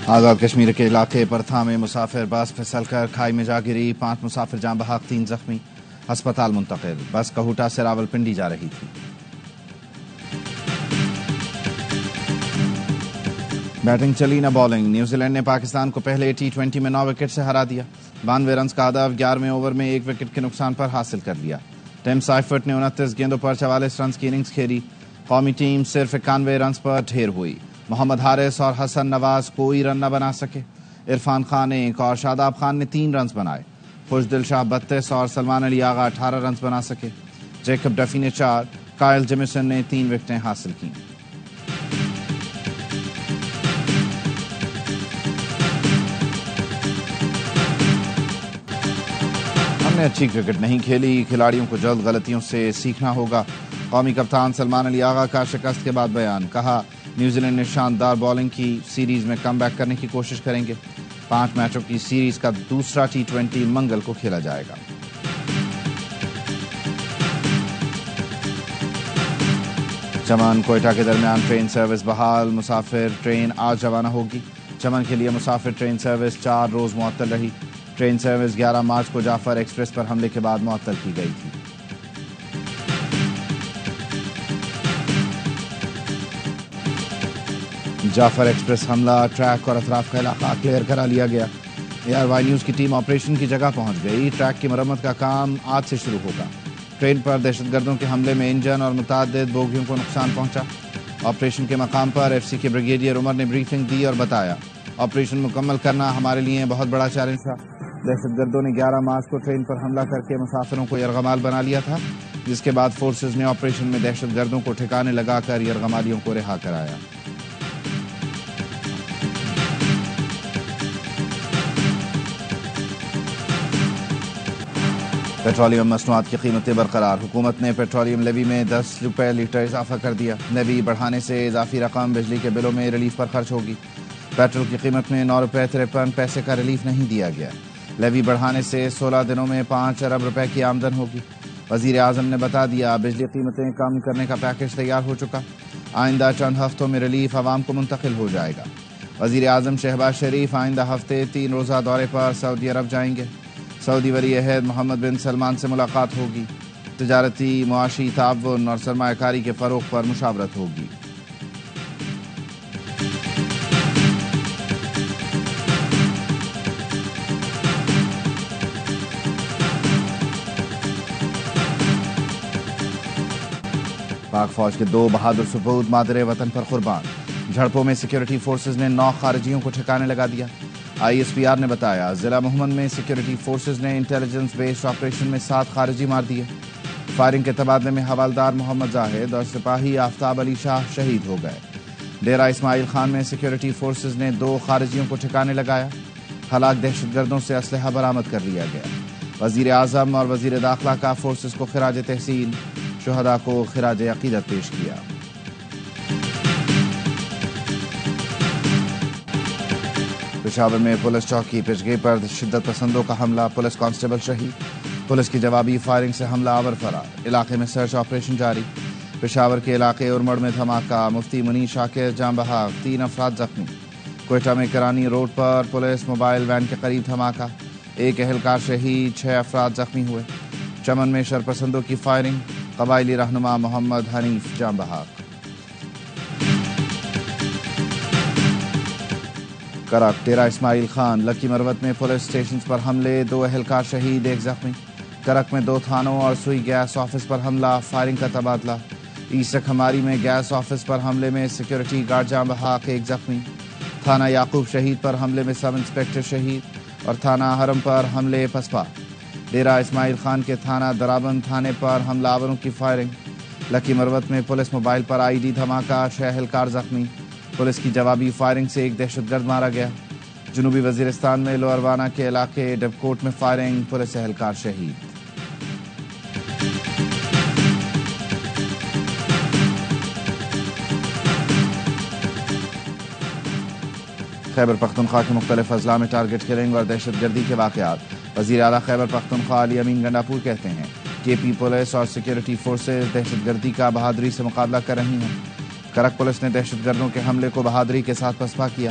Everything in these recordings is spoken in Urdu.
آزاد کشمیر کے علاقے پرتھا میں مسافر بس پھسل کر کھائی میں جا گری، 5 مسافر جاں بحق، 3 زخمی، ہسپتال منتقل۔ بس کہوٹا سے راولپنڈی جا رہی تھی۔ بیٹنگ چلی نہ بالنگ، نیوزی لینڈ نے پاکستان کو پہلے T20 میں 9 وکٹ سے ہرا دیا۔ 92 رنز کا ہدف 11ویں اوور میں 1 وکٹ کے نقصان پر حاصل کر لیا۔ ٹیم سائفرٹ نے 29 گیندوں پر 44 رنز کی اننگز کھیلی۔ قومی ٹیم صرف 91 رنز پر ڈھیر ہوئی۔ محمد حارث اور حسن نواز کوئی رن نہ بنا سکے۔ عرفان خان 1 اور شاداب خان نے 3 رنز بنائے۔ خوشدل شاہ 32 اور سلمان علی آغا 18 رنز بنا سکے۔ جیکب ڈفی نے 4، کائل جیمیسن نے 3 وکٹیں حاصل کیں۔ ہم نے اچھی کرکٹ نہیں کھیلی، کھلاڑیوں کو جلد غلطیوں سے سیکھنا ہوگا۔ قومی کپتان سلمان علی آغا کا شکست کے بعد بیان، کہا نیوزی لینڈ نے شاندار بالنگ کی، سیریز میں کم بیک کرنے کی کوشش کریں گے۔ 5 میچوں کی سیریز کا دوسرا T20 منگل کو کھیلا جائے گا۔ چمن کوئٹہ کے درمیان ٹرین سروس بحال، مسافر ٹرین آج روانہ ہوگی۔ چمن کے لیے مسافر ٹرین سروس 4 روز معطل رہی۔ ٹرین سروس 11 مارچ کو جعفر ایکسپریس پر حملے کے بعد معطل کی گئی تھی۔ جعفر ایکسپریس حملہ، ٹریک اور اطراف کا علاقہ کلیئر کرا لیا گیا۔ ARY نیوز کی ٹیم آپریشن کی جگہ پہنچ گئی۔ ٹریک کی مرمت کا کام آج سے شروع ہوگا۔ ٹرین پر دہشت گردوں کے حملے میں انجن اور متعدد بوگیوں کو نقصان پہنچا۔ آپریشن کے مقام پر FC کے بریگیڈیئر عمر نے بریفنگ دی اور بتایا، آپریشن مکمل کرنا ہمارے لیے بہت بڑا چیلنج تھا۔ دہشت گردوں نے 11 مارچ کو ٹرین پر حملہ کر کے مسافروں کو یرغمال بنا لیا تھا، جس کے بعد فورسز نے آپریشن میں دہشت گردوں کو ٹھکانے لگا کر یرغمالیوں کو رہا کرایا۔ پیٹرولیم مصنوعات کی قیمتیں برقرار، حکومت نے پیٹرولیم لیوی میں 10 روپے لیٹر اضافہ کر دیا۔ لیوی بڑھانے سے اضافی رقم بجلی کے بلوں میں ریلیف پر خرچ ہوگی۔ پیٹرول کی قیمت میں 9 روپے 53 پیسے کا ریلیف نہیں دیا گیا۔ لیوی بڑھانے سے 16 دنوں میں 5 ارب روپے کی آمدن ہوگی۔ وزیر اعظم نے بتا دیا، بجلی قیمتیں کم کرنے کا پیکیج تیار ہو چکا، آئندہ چند ہفتوں میں ریلیف عوام کو منتقل ہو جائے گا۔ وزیر اعظم شہباز شریف آئندہ ہفتے 3 روزہ دورے پر سعودی عرب جائیں گے۔ سعودی ولی عہد محمد بن سلمان سے ملاقات ہوگی۔ تجارتی، معاشی تعاون اور سرمایہ کاری کے فروغ پر مشاورت ہوگی۔ پاک فوج کے 2 بہادر سپود مادر وطن پر قربان۔ جھڑپوں میں سیکیورٹی فورسز نے 9 خارجیوں کو ٹھکانے لگا دیا۔ ISPR نے بتایا، ضلع محمد میں سیکیورٹی فورسز نے انٹیلیجنس بیسڈ آپریشن میں 7 خارجی مار دیے۔ فائرنگ کے تبادلے میں حوالدار محمد زاہد اور سپاہی آفتاب علی شاہ شہید ہو گئے۔ ڈیرہ اسماعیل خان میں سیکیورٹی فورسز نے 2 خارجیوں کو ٹھکانے لگایا۔ ہلاک دہشت گردوں سے اسلحہ برآمد کر لیا گیا۔ وزیر اعظم اور وزیر داخلہ کا فورسز کو خراج تحسین، شہداء کو خراج عقیدت پیش کیا۔ پشاور میں پولیس چوکی پچگے پر شدت پسندوں کا حملہ، پولیس کانسٹیبل شہید۔ پولیس کی جوابی فائرنگ سے حملہ آور فرار، علاقے میں سرچ آپریشن جاری۔ پشاور کے علاقے ارمڑ میں دھماکہ، مفتی منیر شاکر جاں بحق، 3 افراد زخمی۔ کوئٹہ میں کرانی روڈ پر پولیس موبائل وین کے قریب دھماکہ، 1 اہلکار شہید، 6 افراد زخمی ہوئے۔ چمن میں شرپسندوں کی فائرنگ، قبائلی رہنما محمد حنیف جاں بحق۔ کرک ڈیرہ اسماعیل خان، لکی مروت میں پولیس اسٹیشنز پر حملے، 2 اہلکار شہید، 1 زخمی۔ کرک میں 2 تھانوں اور سوئی گیس آفس پر حملہ، فائرنگ کا تبادلہ۔ ایسٹ کھماری میں گیس آفس پر حملے میں سیکیورٹی گارڈ جاں بحق، 1 زخمی۔ تھانہ یعقوب شہید پر حملے میں سب انسپکٹر شہید اور تھانہ حرم پر حملے پسپا۔ ڈیرہ اسماعیل خان کے تھانہ درابند تھانے پر حملہ آوروں کی فائرنگ۔ لکی مروت میں پولیس موبائل پر IED دھماکہ، 6 اہلکار زخمی۔ پولیس کی جوابی فائرنگ سے 1 دہشت گرد مارا گیا۔ جنوبی وزیرستان میں لوئر وانا کے علاقے ڈبکوٹ میں فائرنگ، پولیس اہلکار شہید۔ خیبر پختونخوا کے مختلف اضلاع میں ٹارگٹ کلنگ اور دہشت گردی کے واقعات۔ وزیر اعلیٰ خیبر پختونخوا علی امین گنڈاپور کہتے ہیں کہ پی پولیس اور سیکیورٹی فورسز دہشت گردی کا بہادری سے مقابلہ کر رہی ہیں۔ کرک پولیس نے دہشت گردوں کے حملے کو بہادری کے ساتھ پسپا کیا۔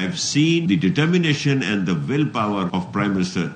I've seen the determination and the willpower of Prime Minister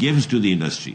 gives to the industry.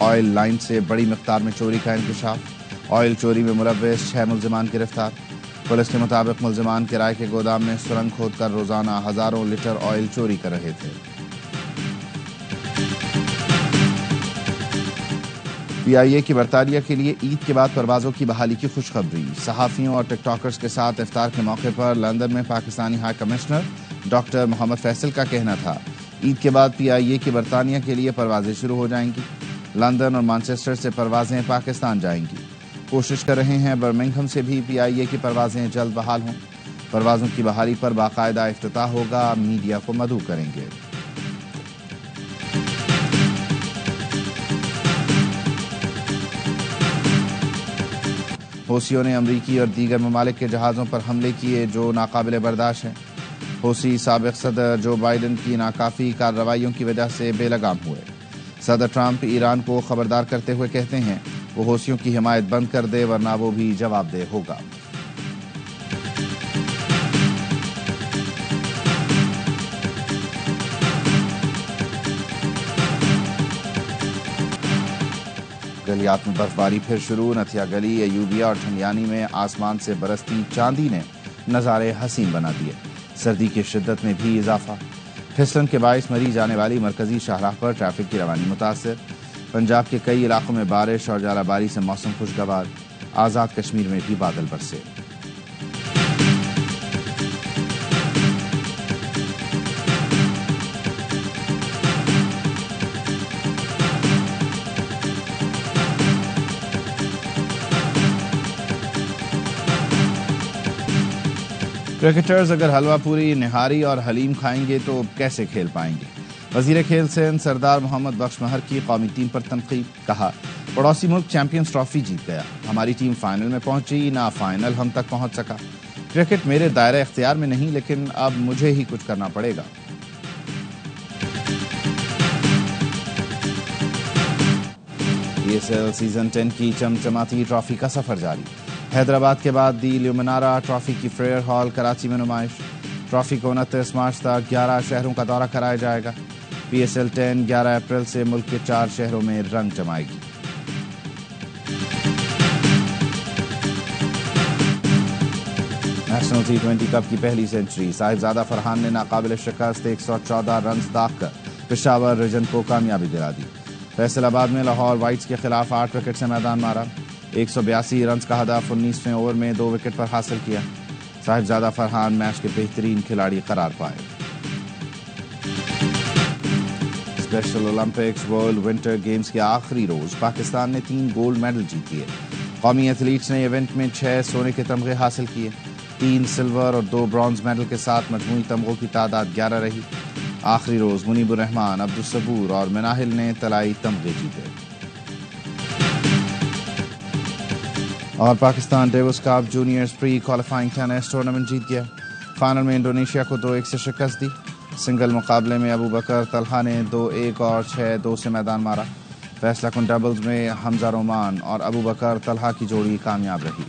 Oil line سے بڑی مقدار میں چوری کا انکشاف، آئل چوری میں ملوث 6 ملزمان گرفتار۔ پولیس کے مطابق ملزمان کرائے کے گودام میں سرنگ کھود کر روزانہ ہزاروں لیٹر آئل چوری کر رہے تھے۔ پی آئی اے کی برطانیہ کے لیے عید کے بعد پروازوں کی بحالی کی خوشخبری۔ صحافیوں اور ٹک ٹاکرز کے ساتھ افطار کے موقع پر لندن میں پاکستانی ہائی کمشنر ڈاکٹر محمد فیصل کا کہنا تھا عید کے بعد پی آئی اے کی برطانیہ کے لیے پروازیں شروع ہو جائیں گی۔ لندن اور مانچسٹر سے پروازیں پاکستان جائیں گی۔ کوشش کر رہے ہیں برمنگھم سے بھی پی آئی اے کی پروازیں جلد بحال ہوں۔ پروازوں کی بحالی پر باقاعدہ افتتاح ہوگا، میڈیا کو مدعو کریں گے۔ حوثیوں نے امریکی اور دیگر ممالک کے جہازوں پر حملے کیے جو ناقابل برداشت ہیں۔ حوثی سابق صدر جو بائیڈن کی ناکافی کارروائیوں کی وجہ سے بے لگام ہوئے۔ صدر ٹرمپ ایران کو خبردار کرتے ہوئے کہتے ہیں وہ حوثیوں کی حمایت بند کر دے ورنہ وہ بھی جواب دہ ہوگا۔ گلیات میں برفباری پھر شروع، نتھیا گلی، ایوبیہ اور ٹھنڈیانی میں آسمان سے برستی چاندی نے نظارے حسین بنا دیے۔ سردی کی شدت میں بھی اضافہ، پھسلن کے باعث مری جانے والی مرکزی شاہراہ پر ٹریفک کی روانی متاثر۔ پنجاب کے کئی علاقوں میں بارش اور ژالہ باری سے موسم خوشگوار، آزاد کشمیر میں بھی بادل برسے۔ کرکٹرز اگر حلوہ پوری، نہاری اور حلیم کھائیں گے تو کیسے کھیل پائیں گے؟ وزیر کھیل سندھ سردار محمد بخش مہر کی قومی ٹیم پر تنقید، کہا پڑوسی ملک چیمپئنز ٹرافی جیت گیا، ہماری ٹیم فائنل میں پہنچی، نہ فائنل ہم تک پہنچ سکا۔ کرکٹ میرے دائرہ اختیار میں نہیں، لیکن اب مجھے ہی کچھ کرنا پڑے گا۔ پی ایس ایل سیزن 10 کی چمچماتی ٹرافی کا سفر جاری، حیدرآباد کے بعد دی لیومنارا ٹرافی کی فریئر ہال کراچی میں نمائش۔ ٹرافی کو 29 مارچ تک 11 شہروں کا دورہ کرایا جائے گا۔ پی ایس ایل 10 11 اپریل سے ملک کے 4 شہروں میں رنگ جمائے گی۔ نیشنل T20 کپ کی پہلی سنچری، صاحبزادہ فرحان نے ناقابل شکست 114 رنز داغ کر پشاور ریجن کو کامیابی دلا دی۔ فیصل آباد میں لاہور وائٹس کے خلاف 8 وکٹ سے میدان مارا، 182 رنز کا ہدف 19ویں اوور میں 2 وکٹ پر حاصل کیا۔ صاحبزادہ فرحان میچ کے بہترین کھلاڑی قرار پائے۔ Special Olympics world winter games کے آخری روز پاکستان نے 3 گولڈ میڈل جیت لیے۔ قومی ایتھلیٹس نے ایونٹ میں 6 سونے کے تمغے حاصل کیے، 3 سلور اور 2 برونز میڈل کے ساتھ مجموعی تمغوں کی تعداد 11 رہی۔ آخری روز منیب الرحمان، عبدالصبور اور مناہل نے طلائی تمغے جیتے۔ اور پاکستان ڈیوس کپ جونیئرز پری کوالیفائنگ ٹینس ٹورنامنٹ جیت گیا، فائنل میں انڈونیشیا کو 2-1 سے شکست دی۔ سنگل مقابلے میں ابو بکر طلحہ نے 2-1 اور 6-2 سے میدان مارا۔ فیصلہ کن ڈبلز میں حمزہ رومان اور ابو بکر طلحہ کی جوڑی کامیاب رہی۔